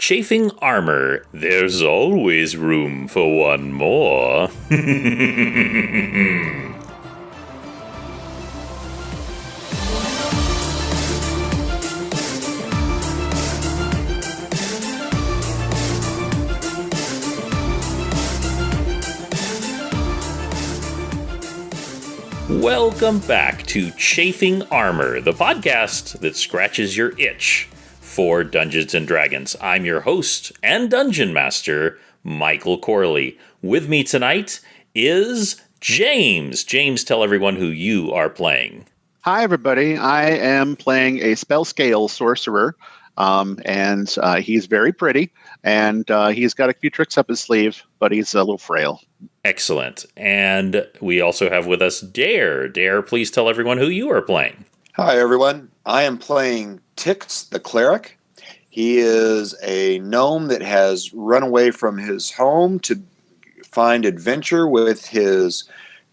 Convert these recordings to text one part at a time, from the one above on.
Chafing armor, there's always room for one more. Welcome back to Chafing Armor, the podcast that scratches your itch for Dungeons & Dragons. I'm your host and Dungeon Master, Michael Corley. With me tonight is James. James, tell everyone who you are playing. Hi, everybody. I am playing a spell scale sorcerer, and he's very pretty, and he's got a few tricks up his sleeve, but he's a little frail. Excellent. And we also have with us Dare. Dare, please tell everyone who you are playing. Hi, everyone. I am playing Tix, the cleric. He is a gnome that has run away from his home to find adventure with his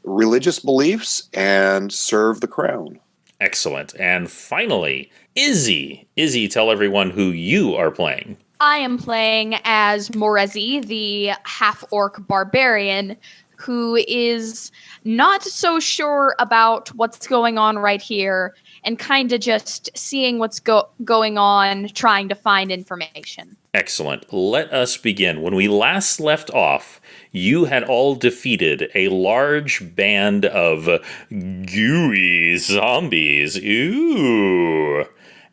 religious beliefs and serve the crown. Excellent. And finally, Izzy. Izzy, tell everyone who you are playing. I am playing as Morezi, the half-orc barbarian, who is not so sure about what's going on right here and kind of just seeing what's going on, trying to find information. Excellent. Let us begin. When we last left off, you had all defeated a large band of gooey zombies. Ooh.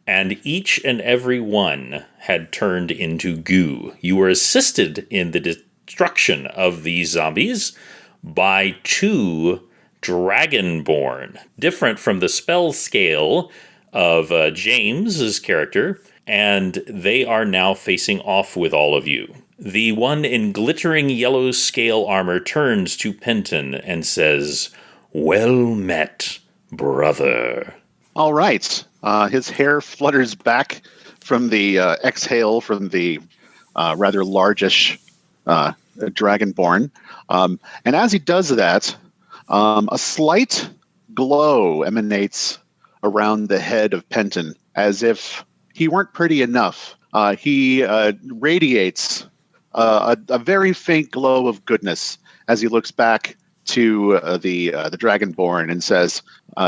And each and every one had turned into goo. You were assisted in the destruction of these zombies by two Dragonborn, different from the spell scale of James's character, and they are now facing off with all of you. The one in glittering yellow scale armor turns to Penton and says, "Well met, brother." All right. His hair flutters back from the exhale from the rather largish Dragonborn. And as he does that, a slight glow emanates around the head of Penton, as if he weren't pretty enough. He radiates a very faint glow of goodness as he looks back to the Dragonborn and says,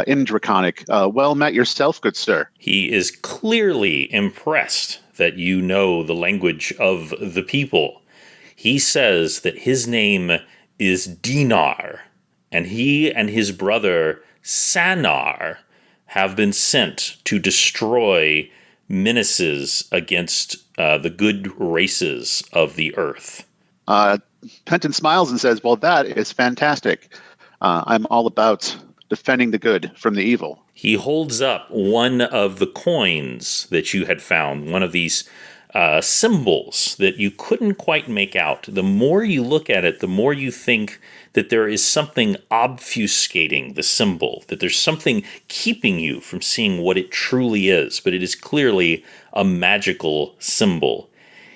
in Draconic, "Well met yourself, good sir." He is clearly impressed that you know the language of the people. He says that his name is Dinar, and he and his brother Sanar have been sent to destroy menaces against the good races of the earth. Penton smiles and says, "Well, that is fantastic. I'm all about defending the good from the evil." He holds up one of the coins that you had found, one of these symbols that you couldn't quite make out. The more you look at it, the more you think that there is something obfuscating the symbol, that there's something keeping you from seeing what it truly is, but it is clearly a magical symbol.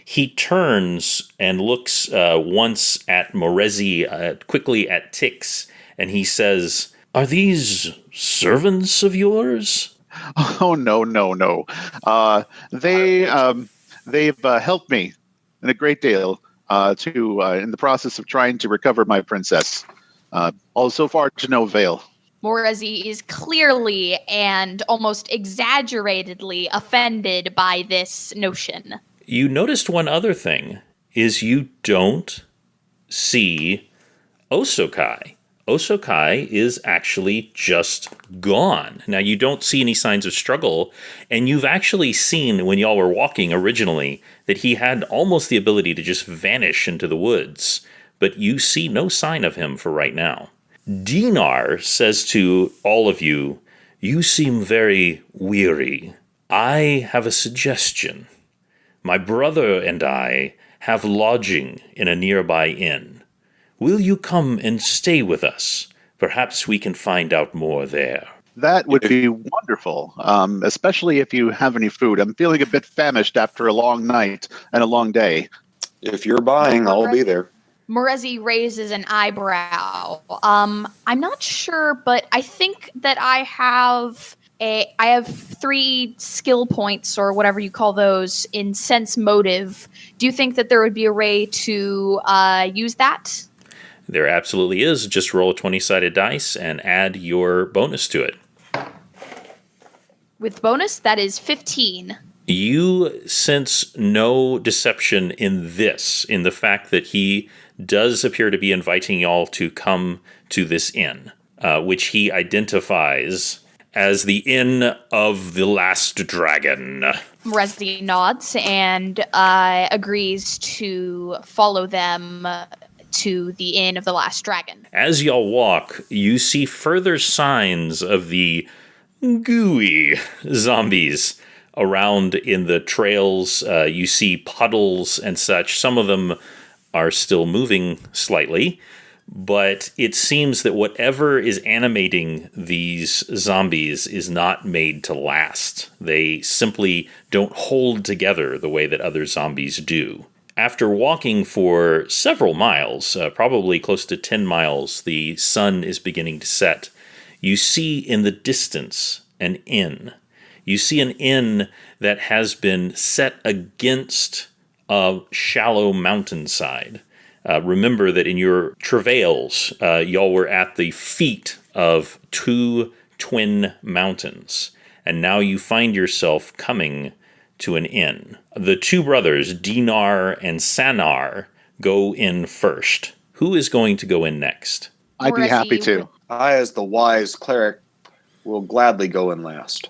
He turns and looks once at Morezi, quickly at Tix, and he says, "Are these servants of yours?" Oh, no. They've helped me in a great deal in the process of trying to recover my princess. All so far to no avail. Morezi is clearly and almost exaggeratedly offended by this notion. You noticed one other thing, is you don't see Osokai. Osokai is actually just gone. Now, you don't see any signs of struggle, and you've actually seen, when y'all were walking originally, that he had almost the ability to just vanish into the woods, but you see no sign of him for right now. Dinar says to all of you, "You seem very weary. I have a suggestion. My brother and I have lodging in a nearby inn. Will you come and stay with us? Perhaps we can find out more there." That would be wonderful, especially if you have any food. I'm feeling a bit famished after a long night and a long day. If you're buying, I'll be there. Morezi raises an eyebrow. I'm not sure, but I think that I have I have 3 skill points or whatever you call those in sense motive. Do you think that there would be a way to use that? There absolutely is. Just roll a 20-sided dice and add your bonus to it. With bonus, that is 15. You sense no deception in this, in the fact that he does appear to be inviting y'all to come to this inn, which he identifies as the Inn of the Last Dragon. Resdi nods and agrees to follow them to the Inn of the Last Dragon. As y'all walk, you see further signs of the gooey zombies around in the trails. You see puddles and such. Some of them are still moving slightly, but it seems that whatever is animating these zombies is not made to last. They simply don't hold together the way that other zombies do. After walking for several miles, probably close to 10 miles, the sun is beginning to set. You see in the distance an inn. You see an inn that has been set against a shallow mountainside. Remember that in your travails, y'all were at the feet of 2 twin mountains, and now you find yourself coming to an inn. The 2 brothers, Dinar and Sanar, go in first. Who is going to go in next? I'd be happy to. I, as the wise cleric, will gladly go in last.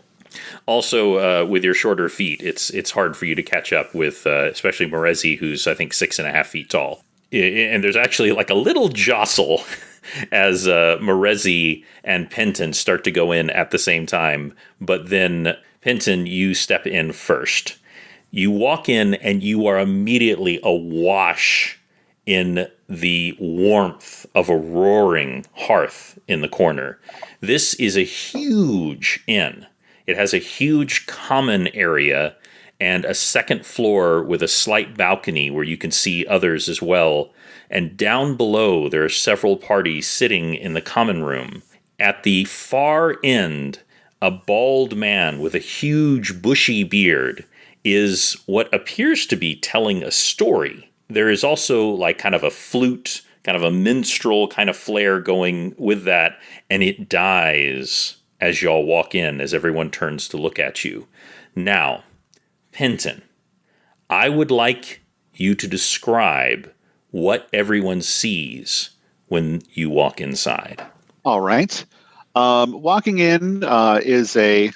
Also, with your shorter feet, it's hard for you to catch up with, especially Morezi, who's, I think, 6.5 feet tall. And there's actually like a little jostle as Morezi and Penton start to go in at the same time. But then, Penton, you step in first. You walk in and you are immediately awash in the warmth of a roaring hearth in the corner. This is a huge inn. It has a huge common area and a second floor with a slight balcony where you can see others as well. And down below, there are several parties sitting in the common room. At the far end, a bald man with a huge bushy beard is what appears to be telling a story. There is also like kind of a flute, kind of a minstrel kind of flair going with that, and it dies as y'all walk in, as everyone turns to look at you. Now, Penton, I would like you to describe what everyone sees when you walk inside. All right. Walking in is a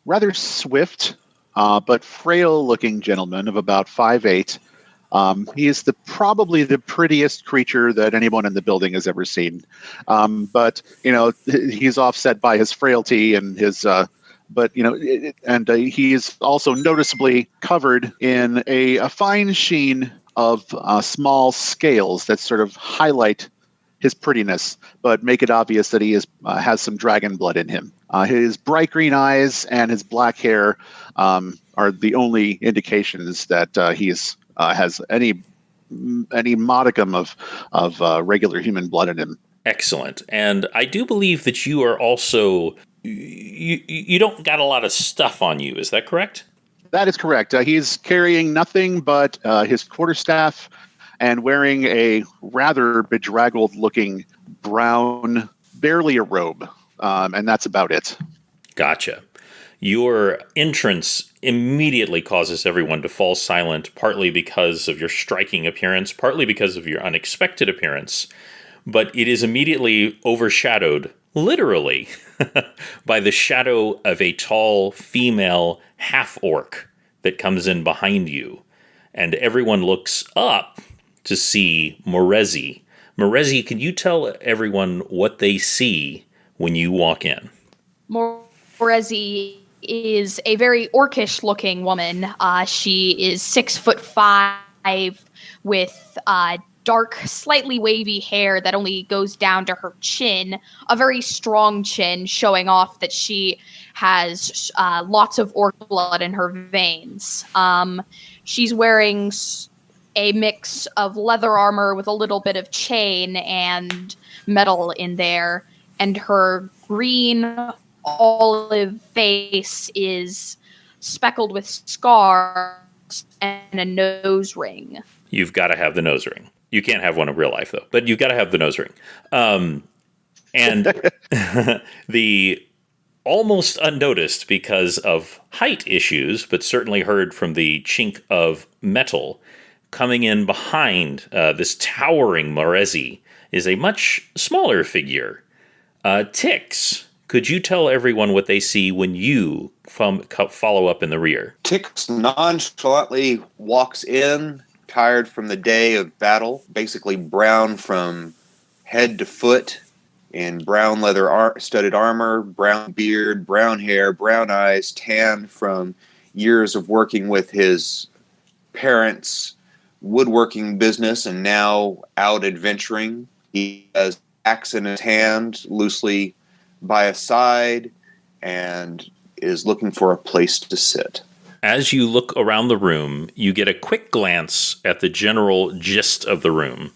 rather swift but frail-looking gentleman of about 5'8". He is probably the prettiest creature that anyone in the building has ever seen. But he's offset by his frailty and his. He is also noticeably covered in a fine sheen of small scales that sort of highlight his prettiness, but make it obvious that he has some dragon blood in him. His bright green eyes and his black hair are the only indications that he has any modicum of regular human blood in him. Excellent. And I do believe that you are also... You don't got a lot of stuff on you, is that correct? That is correct. He's carrying nothing but his quarterstaff and wearing a rather bedraggled-looking brown, barely a robe, and that's about it. Gotcha. Your entrance immediately causes everyone to fall silent, partly because of your striking appearance, partly because of your unexpected appearance, but it is immediately overshadowed, literally, by the shadow of a tall female half-orc that comes in behind you. And everyone looks up to see Morezi. Morezi, can you tell everyone what they see when you walk in? Morezi is a very orcish-looking woman. She is 6'5" with dark, slightly wavy hair that only goes down to her chin, a very strong chin, showing off that she has lots of orc blood in her veins. She's wearing a mix of leather armor with a little bit of chain and metal in there, and her green olive face is speckled with scars and a nose ring. You've got to have the nose ring. You can't have one in real life, though, but you've got to have the nose ring. And the almost unnoticed because of height issues, but certainly heard from the chink of metal coming in behind this towering Morezi is a much smaller figure. Tix, could you tell everyone what they see when you follow up in the rear? Tix nonchalantly walks in, tired from the day of battle, basically brown from head to foot, in brown leather studded armor, brown beard, brown hair, brown eyes, tan from years of working with his parents' woodworking business and now out adventuring. He has axe in his hand, loosely by his side, and is looking for a place to sit. As you look around the room, you get a quick glance at the general gist of the room.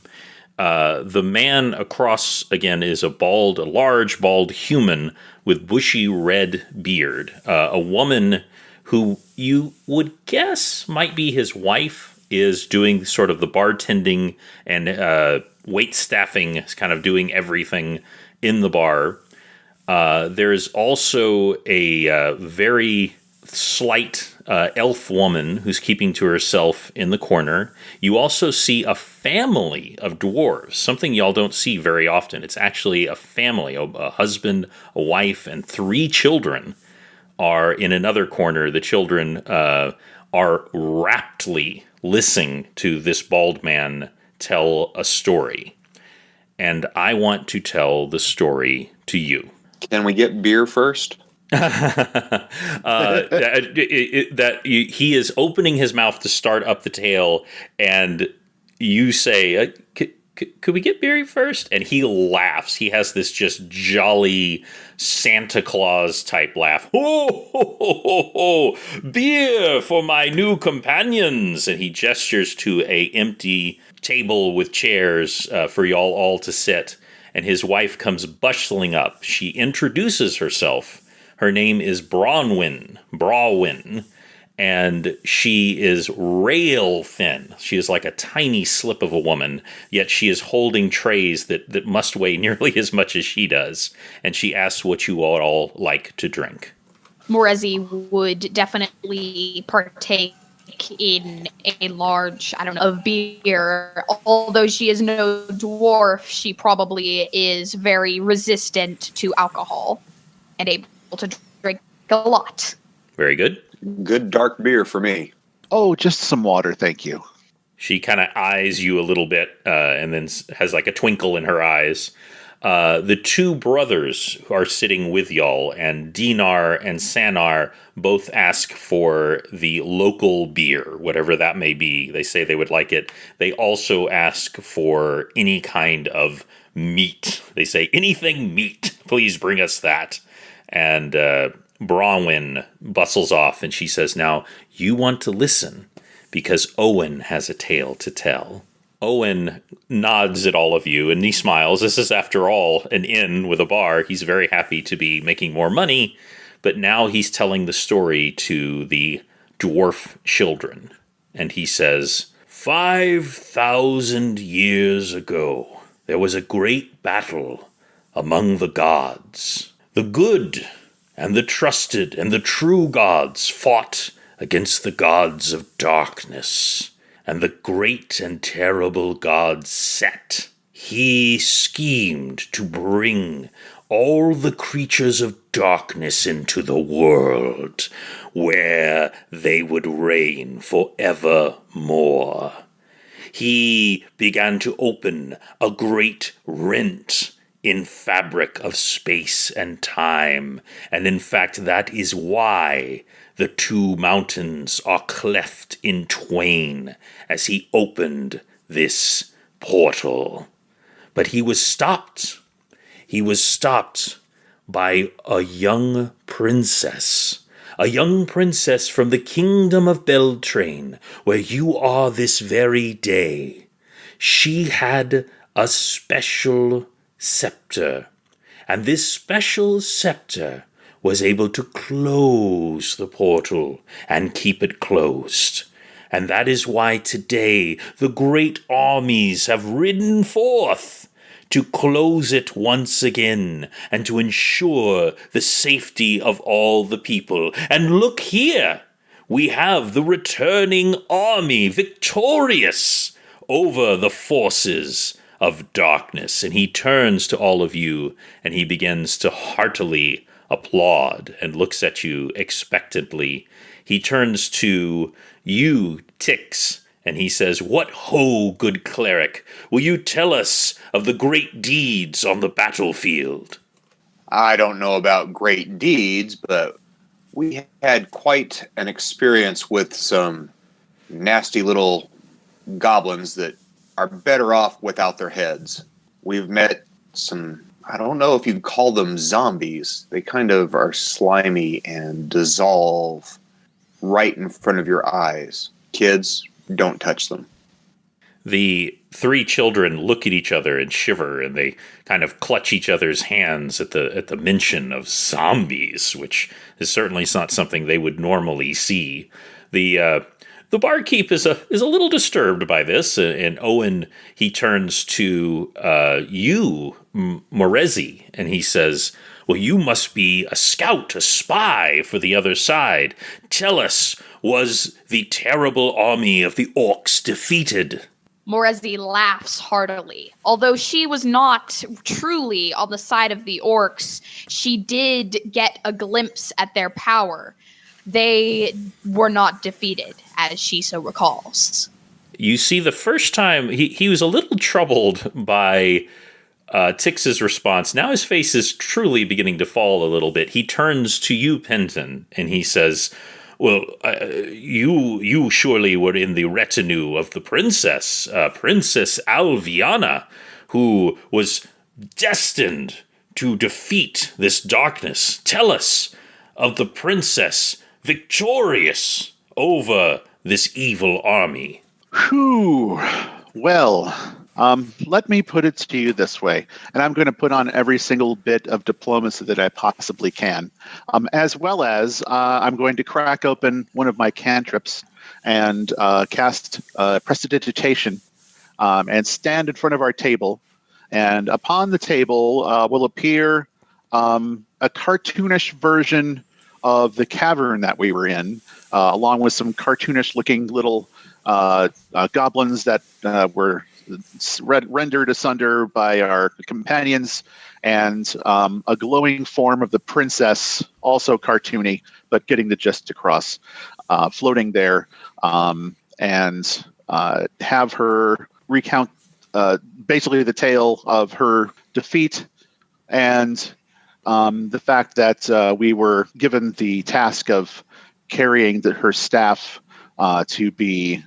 The man across, again, is a large, bald human with bushy red beard. A woman who you would guess might be his wife is doing sort of the bartending and wait staffing, kind of doing everything in the bar. There's also a very slight elf woman who's keeping to herself in the corner. You also see a family of dwarves, something y'all don't see very often. It's actually a family, a husband, a wife, and 3 children are in another corner. The children are raptly listening to this bald man tell a story. And I want to tell the story to you. Can we get beer first? He is opening his mouth to start up the tale, and you say, could we get beer first? And he laughs. He has this just jolly Santa Claus type laugh. Ho, ho, ho, ho, ho. Beer for my new companions. And he gestures to a empty table with chairs for y'all all to sit. And his wife comes bustling up. She introduces herself. Her name is Bronwyn, and she is rail thin. She is like a tiny slip of a woman, yet she is holding trays that must weigh nearly as much as she does. And she asks what you all like to drink. Morezi would definitely partake in a large, of beer. Although she is no dwarf, she probably is very resistant to alcohol and able to drink a lot. Very good. Good dark beer for me. Oh, just some water, thank you. She kind of eyes you a little bit and then has like a twinkle in her eyes. The 2 brothers who are sitting with y'all, and Dinar and Sanar, both ask for the local beer, whatever that may be. They say they would like it. They also ask for any kind of meat. They say, anything meat, please bring us that. And Bronwyn bustles off, and she says, now, you want to listen, because Owen has a tale to tell. Owen nods at all of you, and he smiles. This is, after all, an inn with a bar. He's very happy to be making more money, but now he's telling the story to the dwarf children. And he says, 5,000 years ago, there was a great battle among the gods. The good and the trusted and the true gods fought against the gods of darkness. And the great and terrible god Set, he schemed to bring all the creatures of darkness into the world, where they would reign forevermore. He began to open a great rent in fabric of space and time, and in fact that is why the 2 mountains are cleft in twain as he opened this portal. But he was stopped. He was stopped by a young princess from the kingdom of Beltrain, where you are this very day. She had a special scepter, and this special scepter was able to close the portal and keep it closed. And that is why today the great armies have ridden forth to close it once again and to ensure the safety of all the people. And look here, we have the returning army victorious over the forces of darkness. And he turns to all of you and he begins to heartily applaud and looks at you expectantly. He turns to you, Tix, and he says, "What ho, good cleric, will you tell us of the great deeds on the battlefield?" I don't know about great deeds, but we had quite an experience with some nasty little goblins that are better off without their heads. We've met some, I don't know if you'd call them zombies. They kind of are slimy and dissolve right in front of your eyes. Kids, don't touch them. The three children look at each other and shiver, and they kind of clutch each other's hands at the mention of zombies, which is certainly not something they would normally see. The barkeep is a little disturbed by this, and Owen, he turns to you, Morezi, and he says, "Well, you must be a scout, a spy for the other side. Tell us, was the terrible army of the orcs defeated?" Morezi laughs heartily. Although she was not truly on the side of the orcs, she did get a glimpse at their power. They were not defeated, as she so recalls. You see, the first time, he was a little troubled by Tix's response. Now his face is truly beginning to fall a little bit. He turns to you, Penton, and he says, "Well, you surely were in the retinue of the princess, Princess Alviana, who was destined to defeat this darkness. Tell us of the princess victorious over this evil army." Whew. Well, let me put it to you this way, and I'm going to put on every single bit of diplomacy that I possibly can, as well as I'm going to crack open one of my cantrips and cast Prestidigitation and stand in front of our table, and upon the table will appear a cartoonish version of the cavern that we were in, along with some cartoonish-looking little goblins that were rendered asunder by our companions, and a glowing form of the princess, also cartoony, but getting the gist across, floating there, and have her recount basically the tale of her defeat and the fact that we were given the task of carrying her staff to be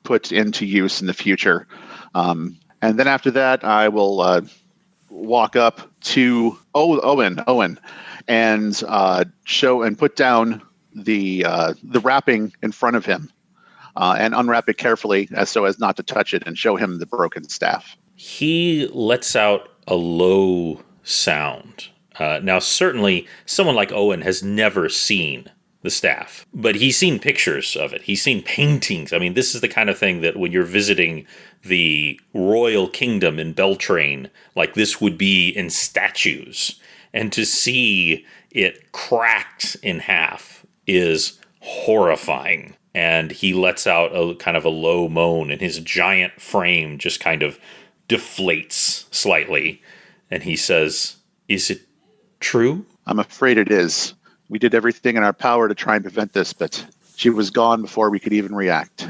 put into use in the future. And then after that, I will walk up to Owen, and show and put down the wrapping in front of him, and unwrap it carefully so as not to touch it, and show him the broken staff. He lets out a low sound. Now, certainly, someone like Owen has never seen the staff, but he's seen pictures of it. He's seen paintings. I mean, this is the kind of thing that when you're visiting the royal kingdom in Beltrain, like this would be in statues. And to see it cracked in half is horrifying. And he lets out a kind of a low moan, and his giant frame just kind of deflates slightly. And he says, "Is it true?" I'm afraid it is. We did everything in our power to try and prevent this, but she was gone before we could even react.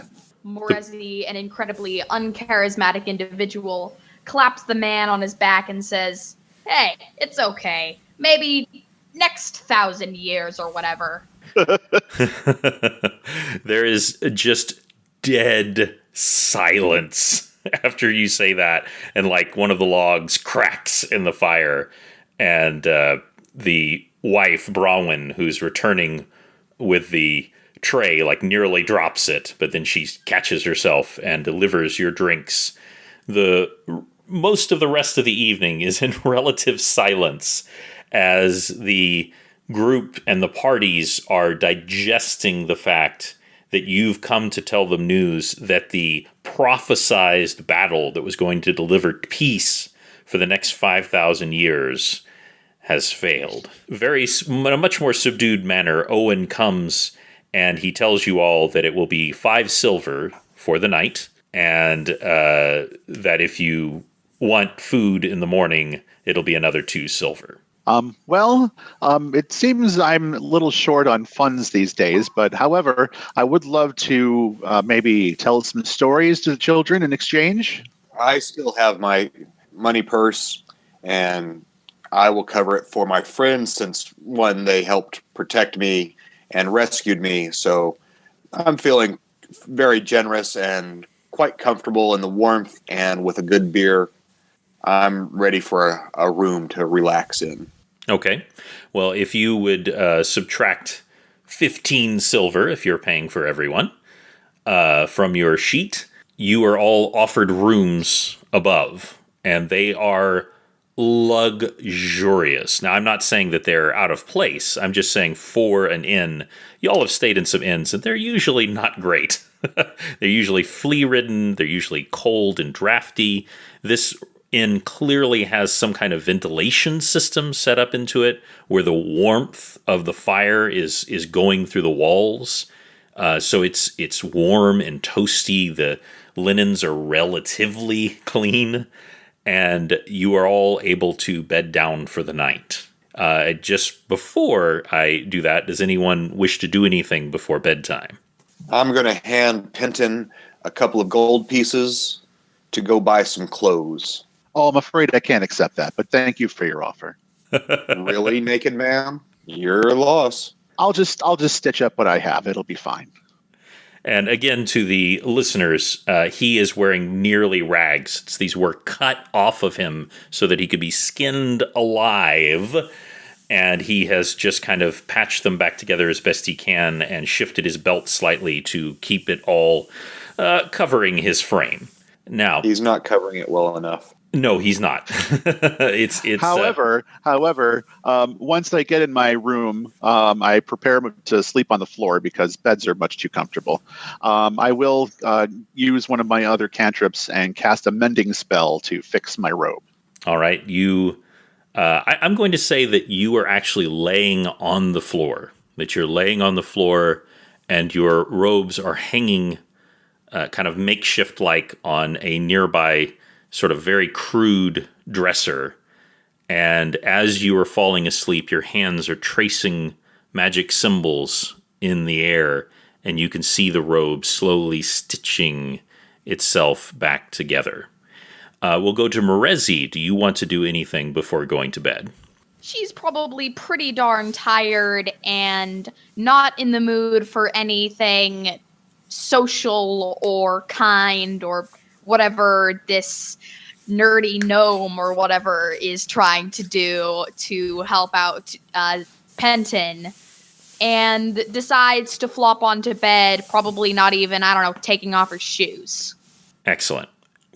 Morezi, an incredibly uncharismatic individual, claps the man on his back and says, "Hey, it's okay. Maybe next 1,000 years or whatever." There is just dead silence after you say that, and like one of the logs cracks in the fire, and the wife, Bronwyn, who's returning with the tray, like nearly drops it, but then she catches herself and delivers your drinks. Most of the rest of the evening is in relative silence as the group and the parties are digesting the fact that you've come to tell them news that the prophesized battle that was going to deliver peace for the next 5,000 years has failed. In a much more subdued manner, Owen comes and he tells you all that it will be 5 silver for the night, and that if you want food in the morning, it'll be another 2 silver. It seems I'm a little short on funds these days, but however, I would love to maybe tell some stories to the children in exchange. I still have my money purse, and I will cover it for my friends since, one, they helped protect me and rescued me. So I'm feeling very generous and quite comfortable in the warmth, and with a good beer, I'm ready for a room to relax in. Okay. Well, if you would subtract 15 silver, if you're paying for everyone, from your sheet, you are all offered rooms above, and they are luxurious. Now, I'm not saying that they're out of place. I'm just saying for an inn, y'all have stayed in some inns, and they're usually not great. They're usually flea-ridden. They're usually cold and drafty. This inn clearly has some kind of ventilation system set up into it where the warmth of the fire is going through the walls. So it's warm and toasty. The linens are relatively clean, and you are all able to bed down for the night. Just before I do that, does anyone wish to do anything before bedtime? I'm going to hand Penton a couple of gold pieces to go buy some clothes. Oh, I'm afraid I can't accept that, but thank you for your offer. Really, naked man? Your loss. I'll just stitch up what I have. It'll be fine. And again, to the listeners, he is wearing nearly rags. These were cut off of him so that he could be skinned alive. And he has just kind of patched them back together as best he can and shifted his belt slightly to keep it all covering his frame. Now, he's not covering it well enough. No, he's not. it's. However, once I get in my room, I prepare to sleep on the floor because beds are much too comfortable. I will use one of my other cantrips and cast a mending spell to fix my robe. All right, I'm going to say that you are actually laying on the floor. That you're laying on the floor, and your robes are hanging, kind of makeshift-like, on a nearby sort of very crude dresser, and as you are falling asleep, your hands are tracing magic symbols in the air, and you can see the robe slowly stitching itself back together. We'll go to Morezi. Do you want to do anything before going to bed? She's probably pretty darn tired and not in the mood for anything social or kind or whatever this nerdy gnome or whatever is trying to do to help out Penton, and decides to flop onto bed, probably not even, taking off her shoes. Excellent.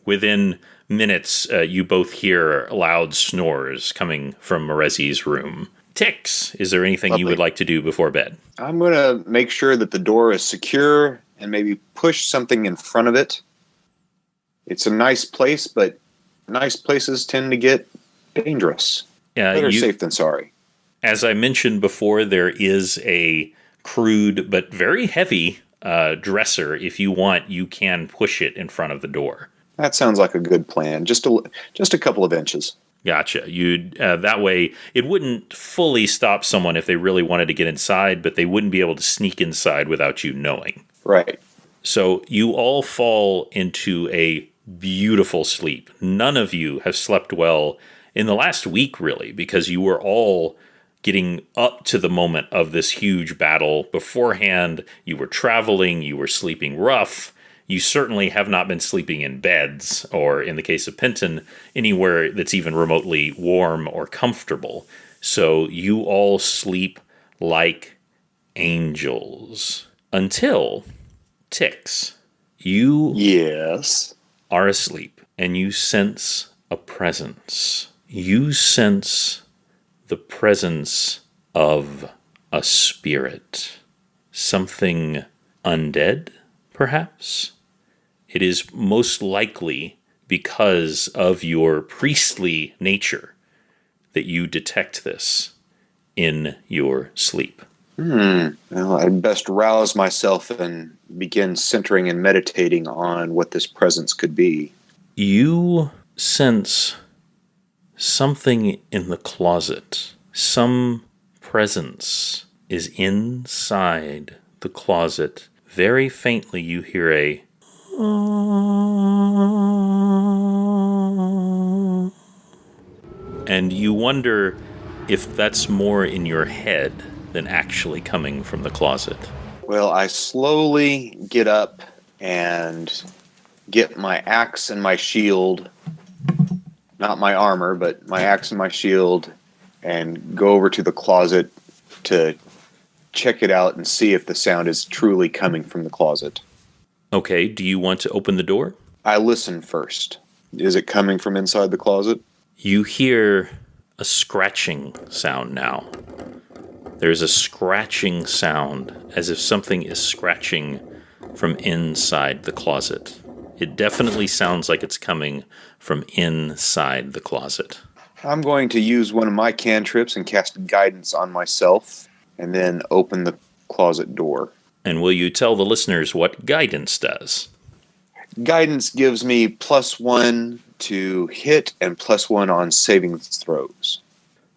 Within minutes, you both hear loud snores coming from Morezi's room. Tix, is there anything you would like to do before bed? I'm going to make sure that the door is secure and maybe push something in front of it. It's a nice place, but nice places tend to get dangerous. Better safe than sorry. As I mentioned before, there is a crude but very heavy dresser. If you want, you can push it in front of the door. That sounds like a good plan. Just a couple of inches. Gotcha. That way, it wouldn't fully stop someone if they really wanted to get inside, but they wouldn't be able to sneak inside without you knowing. Right. So you all fall into a beautiful sleep. None of you have slept well in the last week, really, because you were all getting up to the moment of this huge battle beforehand. You were traveling, you were sleeping rough. You certainly have not been sleeping in beds, or in the case of Penton, anywhere that's even remotely warm or comfortable. So you all sleep like angels. Until, Tix, you are asleep, and you sense a presence. You sense the presence of a spirit. Something undead, perhaps? It is most likely because of your priestly nature that you detect this in your sleep. Well, I'd best rouse myself and begin centering and meditating on what this presence could be. You sense something in the closet. Some presence is inside the closet. Very faintly you hear a and you wonder if that's more in your head than actually coming from the closet. Well, I slowly get up and get my axe and my shield, not my armor, but my axe and my shield, and go over to the closet to check it out and see if the sound is truly coming from the closet. Okay, do you want to open the door? I listen first. Is it coming from inside the closet? You hear a scratching sound now. There's a scratching sound as if something is scratching from inside the closet. It definitely sounds like it's coming from inside the closet. I'm going to use one of my cantrips and cast guidance on myself and then open the closet door. And will you tell the listeners what guidance does? Guidance gives me +1 to hit and +1 on saving throws.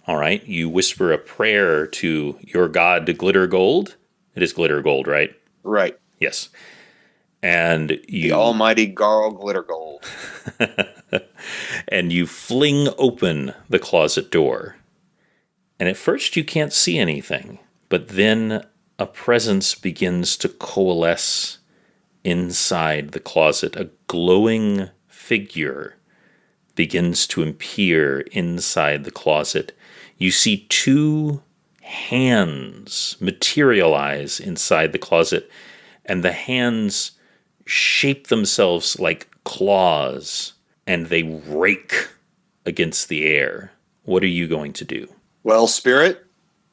All right, you whisper a prayer to your god, Glitter Gold. It is Glitter Gold, right? Right. Yes. And you... The almighty Garl Glittergold. And you fling open the closet door. And at first you can't see anything, but then a presence begins to coalesce inside the closet. A glowing figure begins to appear inside the closet. You see two hands materialize inside the closet, and the hands shape themselves like claws, and they rake against the air. What are you going to do? Well, Spirit,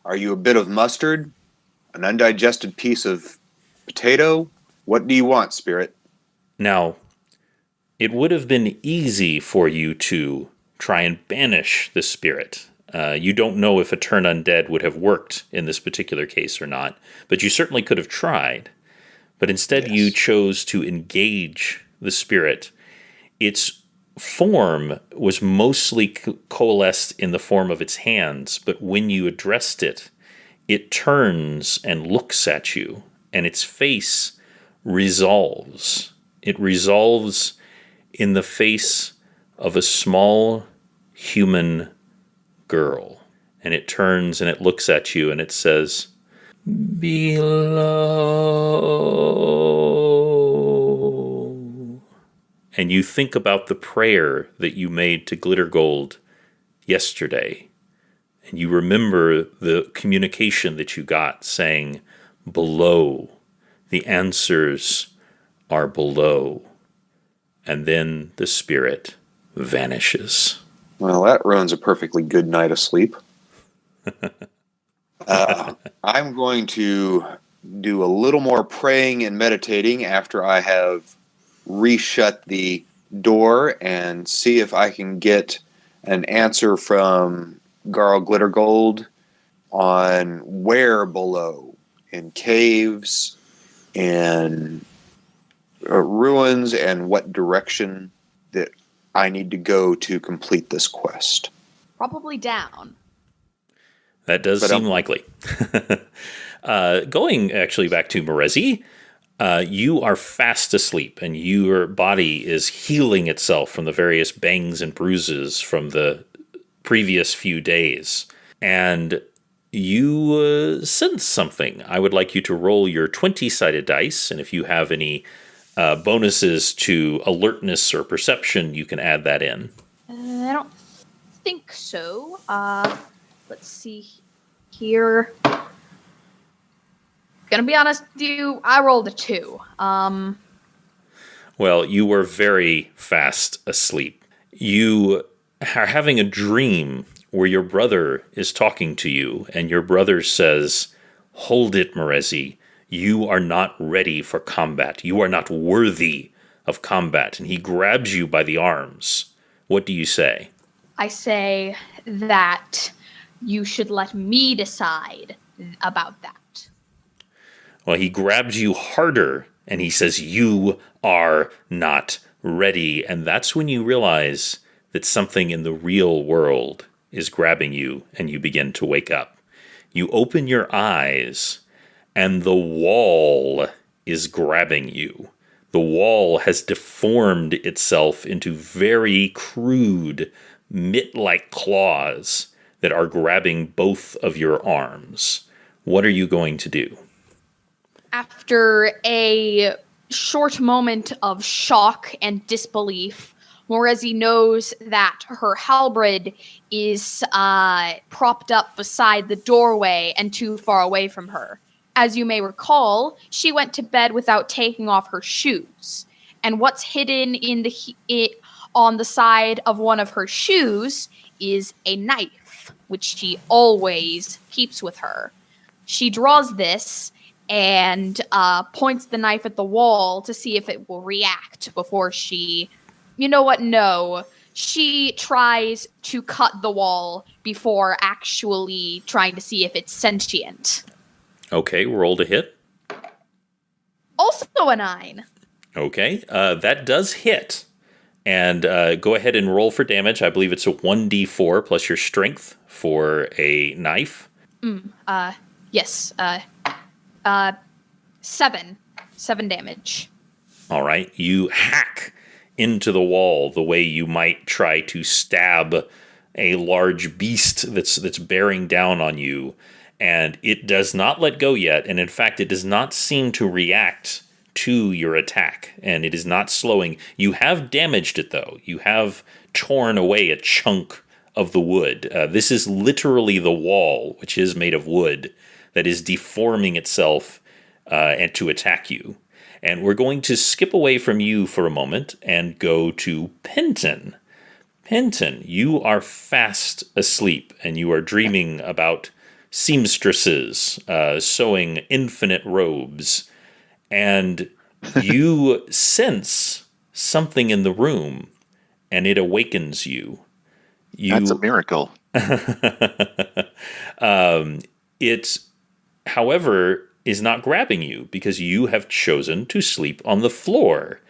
are you a bit of mustard? An undigested piece of potato? What do you want, Spirit? Now, it would have been easy for you to try and banish the spirit. You don't know if a turn undead would have worked in this particular case or not, but you certainly could have tried. But instead you chose to engage the spirit. Its form was mostly coalesced in the form of its hands, but when you addressed it, it turns and looks at you, and its face resolves. It resolves in the face of a small human girl. And it turns and it looks at you and it says, "Below." And you think about the prayer that you made to Glitter Gold yesterday. And you remember the communication that you got saying, "Below. The answers are below." And then the spirit vanishes. Well, that ruins a perfectly good night of sleep. I'm going to do a little more praying and meditating after I have reshut the door and see if I can get an answer from Garl Glittergold on where below, in caves, in ruins, and what direction that I need to go to complete this quest. Probably down. That does seem likely. Going actually back to Morezi, you are fast asleep, and your body is healing itself from the various bangs and bruises from the previous few days. And you sense something. I would like you to roll your 20-sided dice, and if you have any bonuses to alertness or perception, you can add that in. I don't think so. Let's see here. Gonna be honest with you, I rolled a 2. Well, you were very fast asleep. You are having a dream where your brother is talking to you, and your brother says, "Hold it, Morezi. You are not ready for combat. You are not worthy of combat." And he grabs you by the arms. What do you say? I say that you should let me decide about that. Well, he grabs you harder, and he says, "You are not ready." And that's when you realize that something in the real world is grabbing you, and you begin to wake up. You open your eyes, and the wall is grabbing you. The wall has deformed itself into very crude, mitt-like claws that are grabbing both of your arms. What are you going to do? After a short moment of shock and disbelief, Morezi knows that her halberd is propped up beside the doorway and too far away from her. As you may recall, she went to bed without taking off her shoes. And what's hidden on the side of one of her shoes is a knife, which she always keeps with her. She draws this and points the knife at the wall to see if it will react before she... You know what? No. She tries to cut the wall before actually trying to see if it's sentient. Okay, roll to hit. Also a 9. Okay, that does hit. And go ahead and roll for damage. I believe it's a 1d4 plus your strength for a knife. Yes. 7. 7 damage. All right, you hack into the wall the way you might try to stab a large beast that's bearing down on you, and it does not let go yet, and in fact it does not seem to react to your attack, and it is not slowing. You have damaged it, though. You have torn away a chunk of the wood. This is literally the wall, which is made of wood, that is deforming itself and to attack you. And we're going to skip away from you for a moment and go to Penton. Penton, you are fast asleep, and you are dreaming about seamstresses sewing infinite robes. And you sense something in the room, and it awakens you. That's a miracle. It, however, is not grabbing you because you have chosen to sleep on the floor.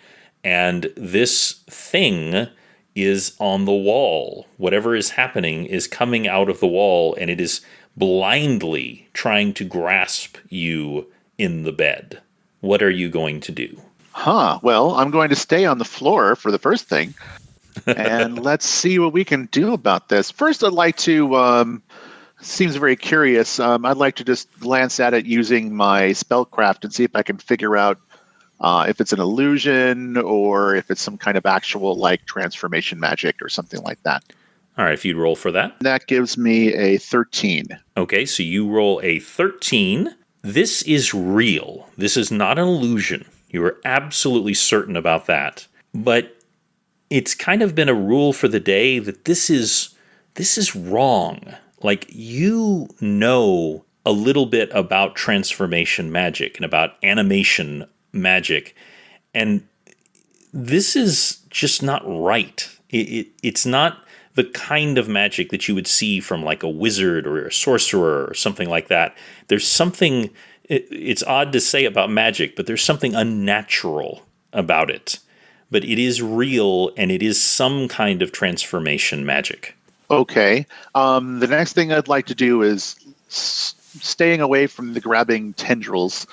And this thing is on the wall. Whatever is happening is coming out of the wall, and it is blindly trying to grasp you in the bed. What are you going to do? Well, I'm going to stay on the floor for the first thing. And let's see what we can do about this. First, I'd like to... seems very curious. I'd like to just glance at it using my spellcraft and see if I can figure out if it's an illusion or if it's some kind of actual transformation magic or something like that. All right, if you'd roll for that. That gives me a 13. Okay, so you roll a 13. This is real. This is not an illusion. You are absolutely certain about that. But it's kind of been a rule for the day that this is wrong. You know a little bit about transformation magic and about animation magic, and this is just not right. It's not the kind of magic that you would see from a wizard or a sorcerer or something like that. There's something, it's odd to say about magic, but there's something unnatural about it. But it is real, and it is some kind of transformation magic. Okay. The next thing I'd like to do is staying away from the grabbing tendrils.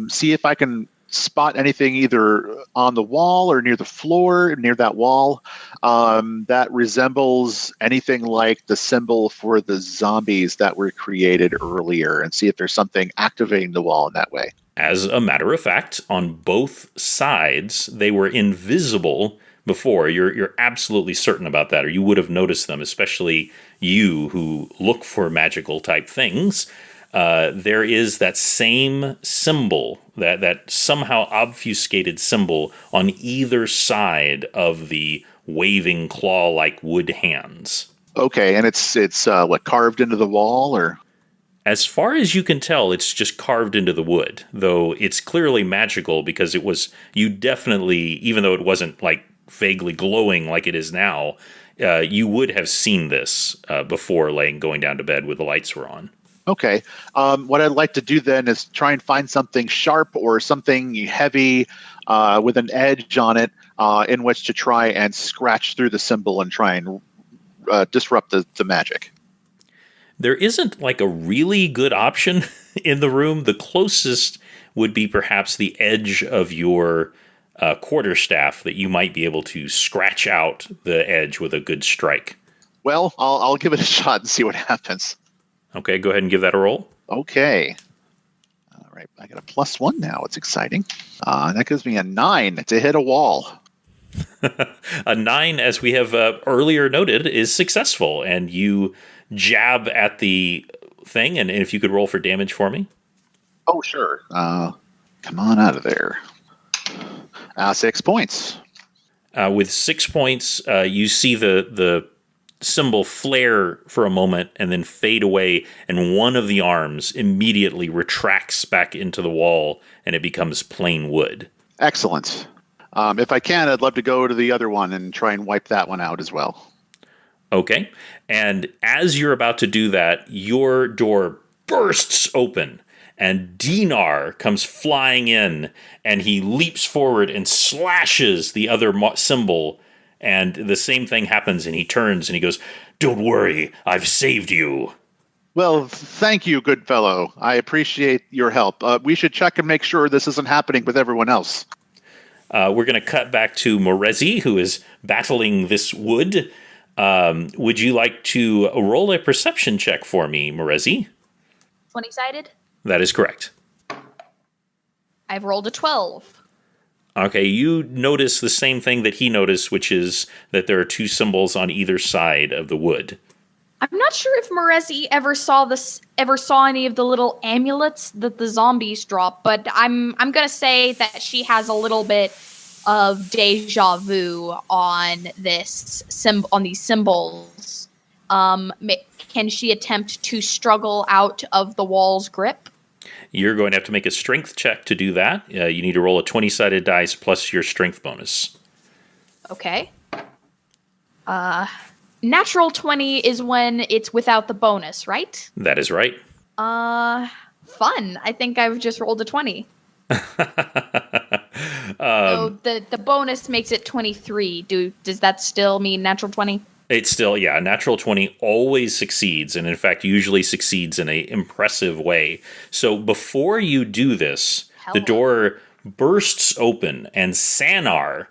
See if I can spot anything either on the wall or near the floor, near that wall, that resembles anything like the symbol for the zombies that were created earlier, and see if there's something activating the wall in that way. As a matter of fact, on both sides, they were invisible before. You're absolutely certain about that, or you would have noticed them, especially you who look for magical type things. There is that same symbol, that somehow obfuscated symbol on either side of the waving claw-like wood hands. Okay, and it's what, carved into the wall, or? As far as you can tell, it's just carved into the wood, though it's clearly magical because it was, you definitely, even though it wasn't like vaguely glowing like it is now, you would have seen this before going down to bed when the lights were on. Okay. What I'd like to do then is try and find something sharp or something heavy with an edge on it in which to try and scratch through the symbol and try and disrupt the magic. There isn't like a really good option in the room. The closest would be perhaps the edge of your quarterstaff that you might be able to scratch out the edge with a good strike. Well, I'll give it a shot and see what happens. Okay, go ahead and give that a roll. Okay. All right, I got a +1 now. It's exciting. That gives me a 9 to hit a wall. A 9, as we have earlier noted, is successful, and you jab at the thing, and if you could roll for damage for me. Oh, sure. Come on out of there. 6 points. With 6 points, you see the symbol flare for a moment and then fade away, and one of the arms immediately retracts back into the wall, and it becomes plain wood. Excellent. If I can, I'd love to go to the other one and try and wipe that one out as well. Okay. And as you're about to do that, your door bursts open, and Dinar comes flying in, and he leaps forward and slashes the other symbol, and the same thing happens, and he turns and he goes, "Don't worry, I've saved you." Well, thank you, good fellow. I appreciate your help. We should check and make sure this isn't happening with everyone else. We're going to cut back to Morezi, who is battling this wood. Would you like to roll a perception check for me, Morezi? 20-sided? That is correct. I've rolled a 12. Okay, you notice the same thing that he noticed, which is that there are two symbols on either side of the wood. I'm not sure if Morezi ever saw any of the little amulets that the zombies drop, but I'm gonna say that she has a little bit of deja vu on these symbols. Can she attempt to struggle out of the wall's grip? You're going to have to make a strength check to do that. You need to roll a 20-sided dice plus your strength bonus. Okay. Natural 20 is when it's without the bonus, right? That is right. Fun. I think I've just rolled a 20. So the bonus makes it 23. Does that still mean natural 20? It's still, a natural 20 always succeeds, and in fact usually succeeds in an impressive way. So before you do this, the door bursts open, and Sanar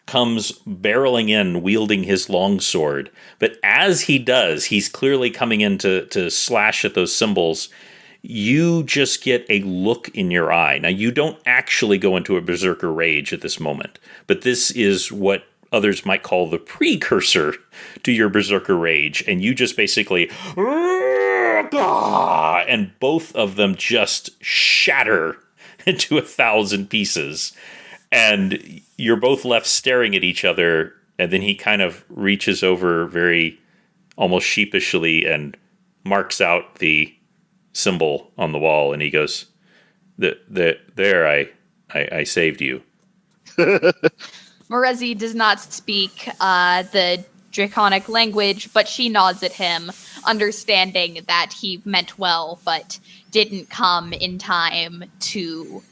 comes barreling in, wielding his longsword. But as he does, he's clearly coming in to slash at those symbols. You just get a look in your eye. Now, you don't actually go into a berserker rage at this moment, but this is what others might call the precursor to your berserker rage, and you just basically, and both of them just shatter into 1,000 pieces, and you're both left staring at each other, and then he kind of reaches over very almost sheepishly and marks out the symbol on the wall, and he goes, there, I saved you. Morezi does not speak the Draconic language, but she nods at him, understanding that he meant well, but didn't come in time to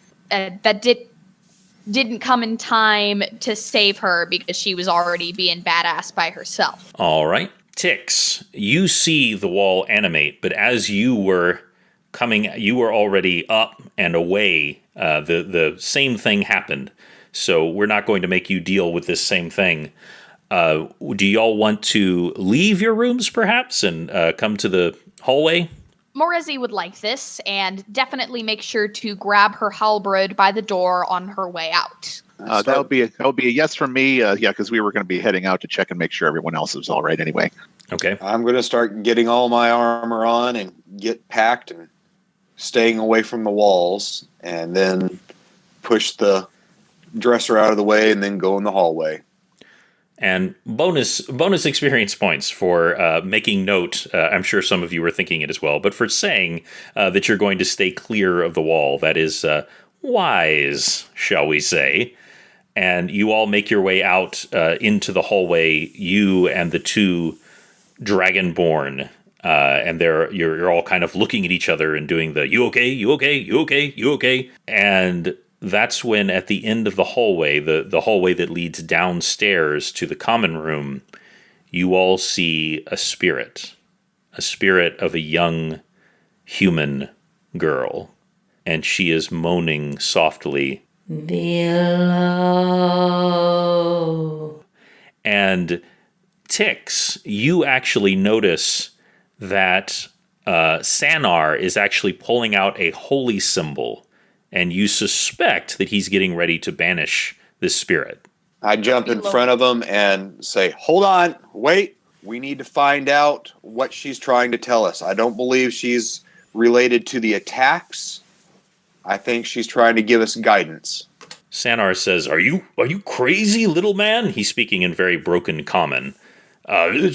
didn't come in time to save her because she was already being badass by herself. All right, Tix, you see the wall animate, but as you were coming, you were already up and away. The same thing happened. So we're not going to make you deal with this same thing. Do y'all want to leave your rooms, perhaps, and come to the hallway? Morezi would like this, and definitely make sure to grab her halberd by the door on her way out. That would be a yes from me. Because we were going to be heading out to check and make sure everyone else was all right anyway. Okay. I'm going to start getting all my armor on and get packed and staying away from the walls, and then push the dresser out of the way and then go in the hallway. And bonus experience points for making note. I'm sure some of you were thinking it as well, but for saying that you're going to stay clear of the wall. That is wise, shall we say. And you all make your way out into the hallway, you and the two Dragonborn. And you're all kind of looking at each other and doing the, you okay, you okay, you okay, you okay? And that's when at the end of the hallway, the hallway that leads downstairs to the common room, you all see a spirit of a young human girl. And she is moaning softly, below. And Tix, you actually notice that Sanar is actually pulling out a holy symbol, and you suspect that he's getting ready to banish this spirit. I jump in front of him and say, hold on, wait. We need to find out what she's trying to tell us. I don't believe she's related to the attacks. I think she's trying to give us guidance. Sanar says, Are you crazy, little man? He's speaking in very broken common. Do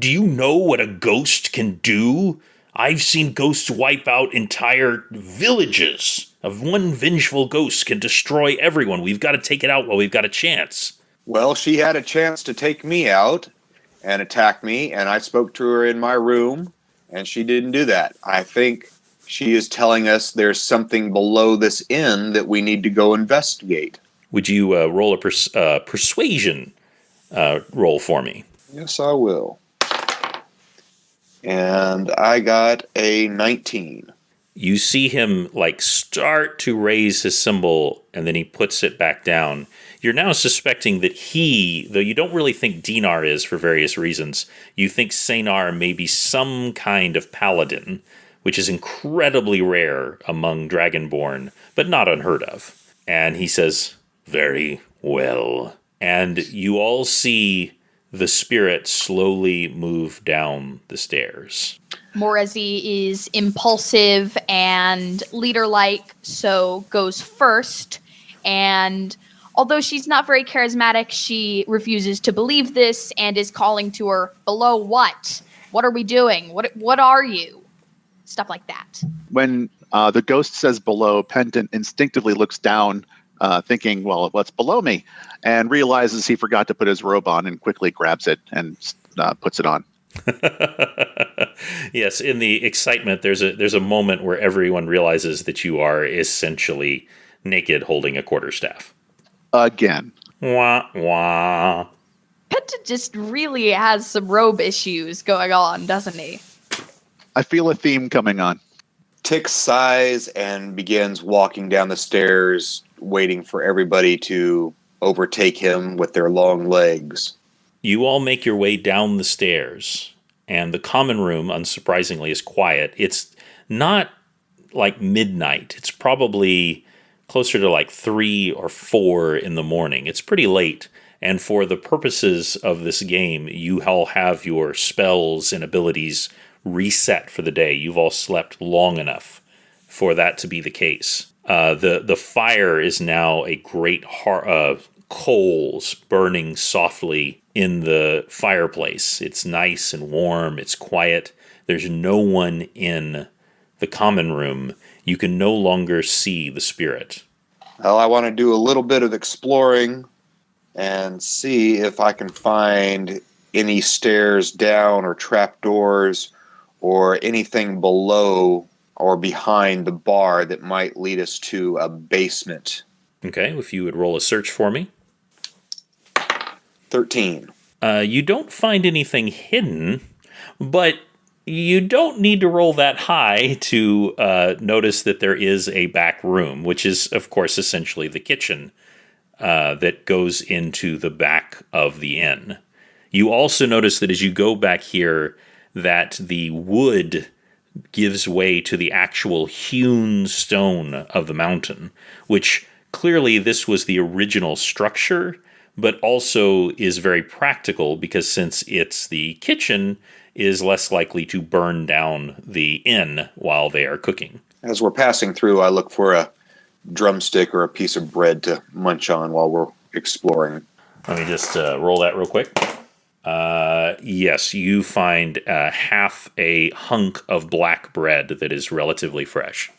you know what a ghost can do? I've seen ghosts wipe out entire villages. One vengeful ghost can destroy everyone. We've got to take it out while we've got a chance. Well, she had a chance to take me out and attack me, and I spoke to her in my room, and she didn't do that. I think she is telling us there's something below this inn that we need to go investigate. Would you roll a persuasion roll for me? Yes, I will. And I got a 19. You see him start to raise his symbol, and then he puts it back down. You're now suspecting that he, though you don't really think Dinar is for various reasons, you think Sanar may be some kind of paladin, which is incredibly rare among Dragonborn, but not unheard of. And he says, very well. And you all see the spirit slowly move down the stairs. Morezi is impulsive and leader-like, so goes first. And although she's not very charismatic, she refuses to believe this and is calling to her, below what? What are we doing? What are you? Stuff like that. When the ghost says below, Pendant instinctively looks down, thinking, well, what's below me? And realizes he forgot to put his robe on and quickly grabs it and puts it on. Yes, in the excitement, there's a moment where everyone realizes that you are essentially naked holding a quarterstaff. Again. Wah, wah. Penta just really has some robe issues going on, doesn't he? I feel a theme coming on. Tix sighs and begins walking down the stairs, waiting for everybody to overtake him with their long legs. You all make your way down the stairs, and the common room, unsurprisingly, is quiet. It's not like midnight. It's probably closer to 3 or 4 in the morning. It's pretty late, and for the purposes of this game, you all have your spells and abilities reset for the day. You've all slept long enough for that to be the case. The fire is now a great coals burning softly in the fireplace. It's nice and warm. It's quiet. There's no one in the common room. You can no longer see the spirit. Well, I want to do a little bit of exploring and see if I can find any stairs down or trapdoors or anything below or behind the bar that might lead us to a basement. Okay, if you would roll a search for me. 13. You don't find anything hidden, but you don't need to roll that high to notice that there is a back room, which is, of course, essentially the kitchen that goes into the back of the inn. You also notice that as you go back here, that the wood gives way to the actual hewn stone of the mountain, which clearly this was the original structure, but also is very practical because since it's the kitchen, is less likely to burn down the inn while they are cooking. As we're passing through, I look for a drumstick or a piece of bread to munch on while we're exploring. Let me just roll that real quick. Yes, you find half a hunk of black bread that is relatively fresh.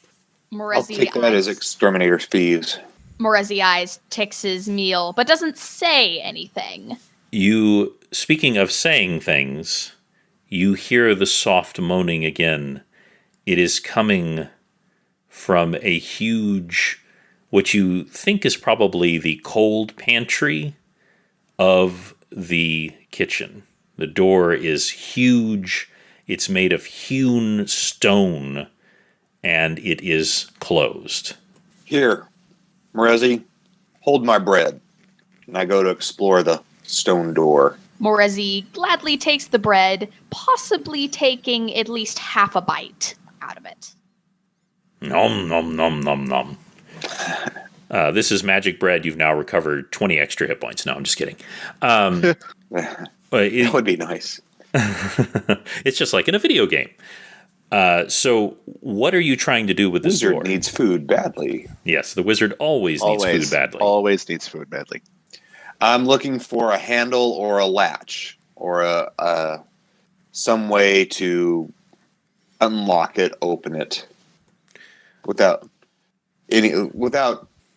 I'll take that as exterminator's fees. Morezi eyes Tix's meal, but doesn't say anything. You, speaking of saying things, you hear the soft moaning again. It is coming from a huge, what you think is probably the cold pantry of the kitchen. The door is huge. It's made of hewn stone, and it is closed. Here, Morezi, hold my bread. And I go to explore the stone door. Morezi gladly takes the bread, possibly taking at least half a bite out of it. Nom, nom, nom, nom, nom. This is magic bread. You've now recovered 20 extra hit points. No, I'm just kidding. That would be nice. It's just like in a video game. So what are you trying to do with this door? Wizard needs food badly. Yes, the wizard always needs food badly. Always needs food badly. I'm looking for a handle or a latch or a some way to unlock it, open it without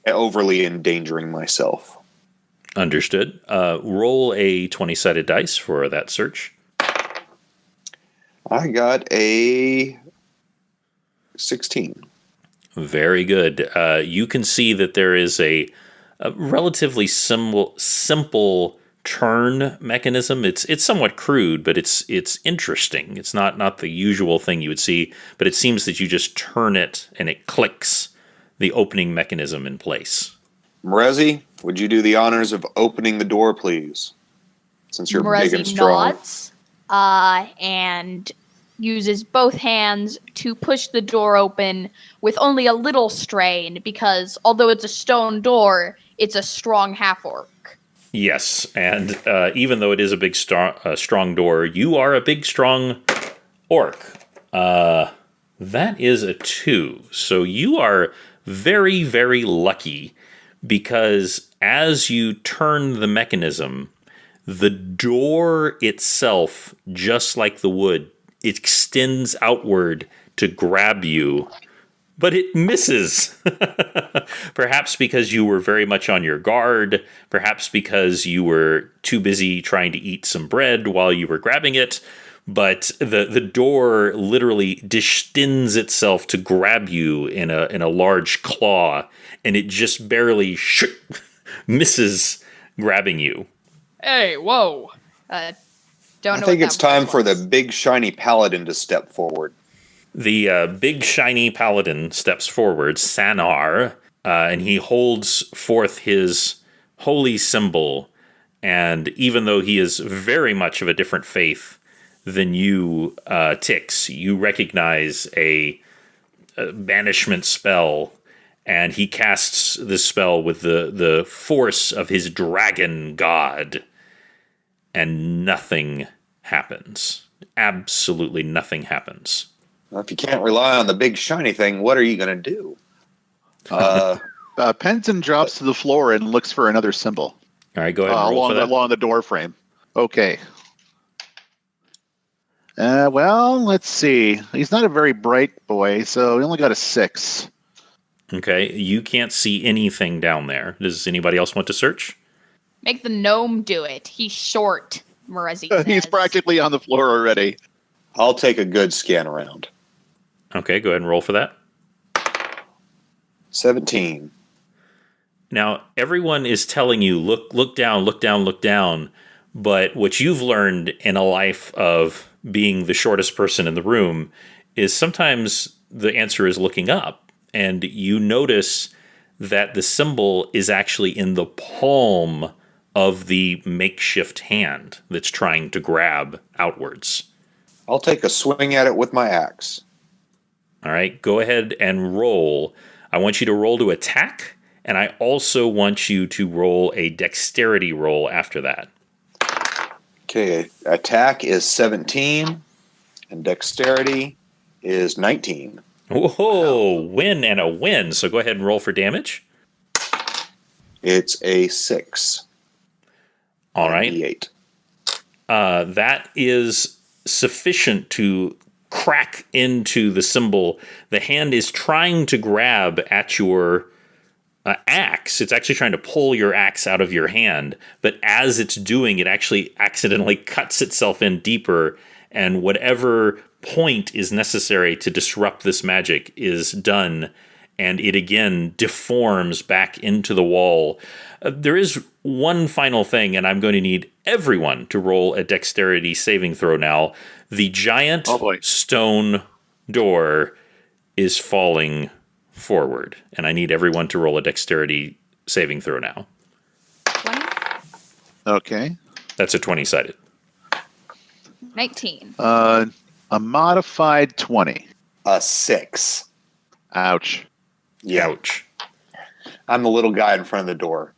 overly endangering myself. Understood. Roll a 20-sided dice for that search. I got a 16. Very good. You can see that there is a relatively simple turn mechanism. It's somewhat crude, but it's interesting. It's not the usual thing you would see, but it seems that you just turn it and it clicks the opening mechanism in place. Morezi, would you do the honors of opening the door, please? Since you're big and strong. Nods, and uses both hands to push the door open with only a little strain, because although it's a stone door, it's a strong half-orc. Yes, and even though it is a big strong door, you are a big strong orc. That is a 2. So you are very, very lucky, because as you turn the mechanism, the door itself, just like the wood, it extends outward to grab you, but it misses. Perhaps because you were very much on your guard, perhaps because you were too busy trying to eat some bread while you were grabbing it, but the door literally distends itself to grab you in a large claw, and it just barely misses grabbing you. Hey, whoa. I think it's time for the big shiny paladin to step forward. The big shiny paladin steps forward, Sanar, and he holds forth his holy symbol. And even though he is very much of a different faith than you, Tix, you recognize a banishment spell, and he casts this spell with the force of his dragon god, and nothing happens. Absolutely nothing happens. Well, if you can't rely on the big shiny thing, what are you going to do? Penton drops to the floor and looks for another symbol. All right, go ahead and roll for that. Along the door frame. Okay. Well, let's see. He's not a very bright boy, so he only got a 6. Okay, you can't see anything down there. Does anybody else want to search? Make the gnome do it. He's short, Morezi says. He's practically on the floor already. I'll take a good scan around. Okay, go ahead and roll for that. 17. Now, everyone is telling you, look down, look down, look down. But what you've learned in a life of being the shortest person in the room is sometimes the answer is looking up. And you notice that the symbol is actually in the palm of the makeshift hand that's trying to grab outwards. I'll take a swing at it with my axe. All right, go ahead and roll. I want you to roll to attack, and I also want you to roll a dexterity roll after that. Okay, attack is 17, and dexterity is 19. Whoa, win and a win. So go ahead and roll for damage. It's a 6. All right. D8. That is sufficient to crack into the symbol. The hand is trying to grab at your axe. It's actually trying to pull your axe out of your hand, but as it's doing, it actually accidentally cuts itself in deeper, and whatever point is necessary to disrupt this magic is done, and it again deforms back into the wall. There is one final thing, and I'm going to need everyone to roll a dexterity saving throw now. The giant stone door is falling forward, and I need everyone to roll a dexterity saving throw now. 20? Okay. That's a 20-sided. 19. A modified 20. A 6. Ouch. Yeah. Ouch. I'm the little guy in front of the door.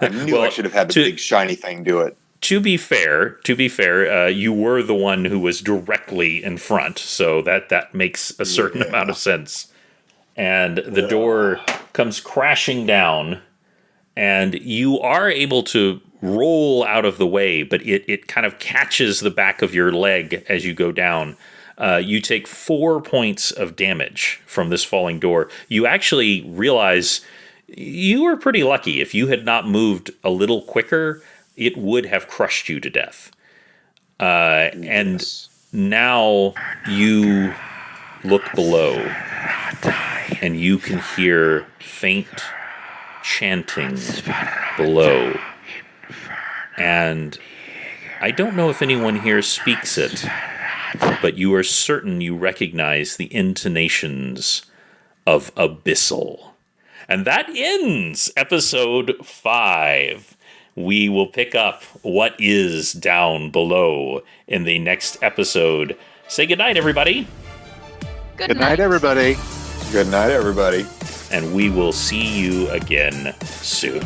I knew I should have had the big shiny thing do it. To be fair, you were the one who was directly in front, so that makes a certain amount of sense. And the door comes crashing down, and you are able to roll out of the way, but it kind of catches the back of your leg as you go down. You take 4 points of damage from this falling door. You actually realize you were pretty lucky. If you had not moved a little quicker, it would have crushed you to death. And now you look below, and you can hear faint chanting below. And I don't know if anyone here speaks it, but you are certain you recognize the intonations of Abyssal. And that ends episode 5. We will pick up what is down below in the next episode. Say goodnight, everybody. Good night, everybody. Good night, everybody. And we will see you again soon.